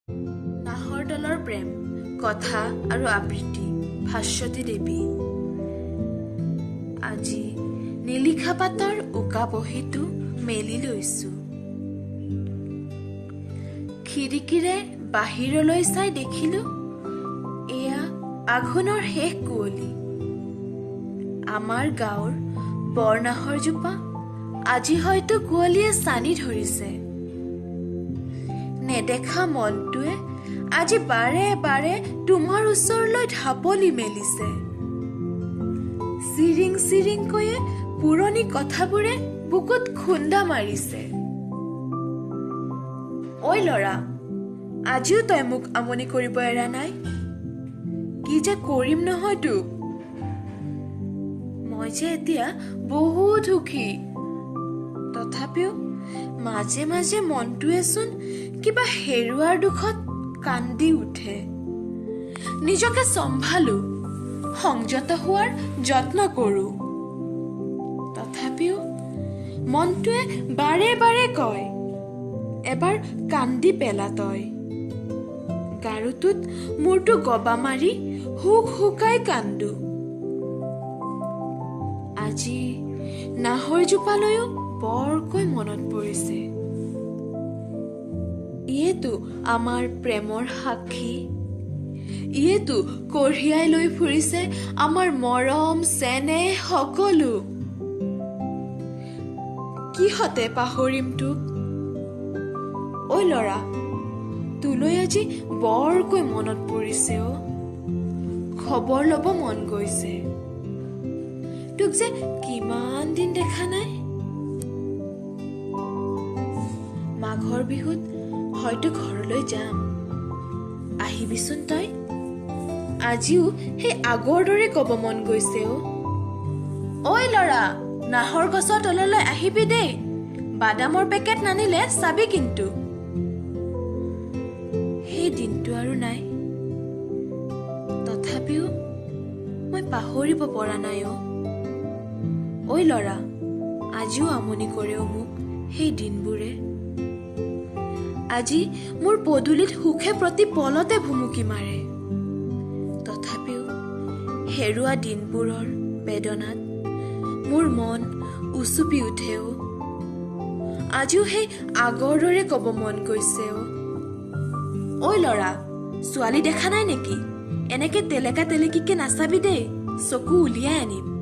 নাহৰ দলৰ প্ৰেম কথা আৰু আবৃত্তি ভাস্বতী দেৱী। আজি নিলিখা পাতৰ উকা বহীটো মেলি লৈছো। খিৰিকীৰে বাহিৰলৈ চাই দেখিলো এয়া আঘোণৰ শেষ কুঁৱলী। আমাৰ গাঁৱৰ বৰনাহৰজোপা আজি হয়তো কুঁৱলীয়ে ছানি ধৰিছে। নেদেখা মনটোৱে আজি বাৰে বাৰে তোমাৰ ওচৰলৈ ঢাপলি মেলিছে। চিৰিং চিৰিংকৈয়ে পুৰণি কথাবোৰে বুকুত খুন্দা মাৰিছে। ঐ ল'ৰা, আজিও তই মোক আমনি কৰিব এৰা নাই। কি যে কৰিম নহয় তোক। মই যে এতিয়া বহুত সুখী। তথাপিও মাজে মাজে মনটোৱেচোন কিবা হেৰুৱাৰ দুখত কান্দি উঠে। নিজকে চম্ভালো, সংযত হোৱাৰ যত্ন কৰো। তথাপিও মনটোৱে বাৰে বাৰে কয়, এবাৰ কান্দি পেলা তই। গাৰুটোত মূৰটো গবা মাৰি হুক হুকাই কান্দো। আজি নাহৰজোপালৈও বৰকৈ মনত পৰিছে। ইয়েতো আমাৰ প্ৰেমৰ সাক্ষী। ইয়েতো কঢ়িয়াই লৈ ফুৰিছে আমাৰ মৰম চেনেহ সকলো। কিহতে পাহৰিম তোক। ঐ ল'ৰা, তোলৈ আজি বৰকৈ মনত পৰিছে অ। খবৰ ল'ব মন গৈছে। তোক যে কিমান দিন দেখা নাই। মাঘৰ বিহুত হয়তো ঘৰলৈ যাম, আহিবিচোন তই। আজিও সেই আগৰ দৰে কব মন গৈছে অ। ঐ ল'ৰা, নাহৰ গছৰ তললৈ আহিবি দেই। বাদামৰ পেকেট নানিলে চাবি কিন্তু। সেই দিনটো আৰু নাই। তথাপিও মই পাহৰিব পৰা নাই অ। ঐ ল'ৰা, আজিও আমনি কৰেও মোক সেই দিনবোৰে। আজি মোৰ পদূলিত সুখে প্ৰতি পলতে ভুমুকি মাৰে। তথাপিও হেৰুৱা দিনবোৰৰ বেদনাত মোৰ মন উচুপি উঠেও। আজিও সেই আগৰ দৰে কব মন গৈছে অ। ঐ ল'ৰা, ছোৱালী দেখা নাই নেকি? এনেকে তেলেকা তেলেকিকে নাচাবি দেই, চকু উলিয়াই আনিম।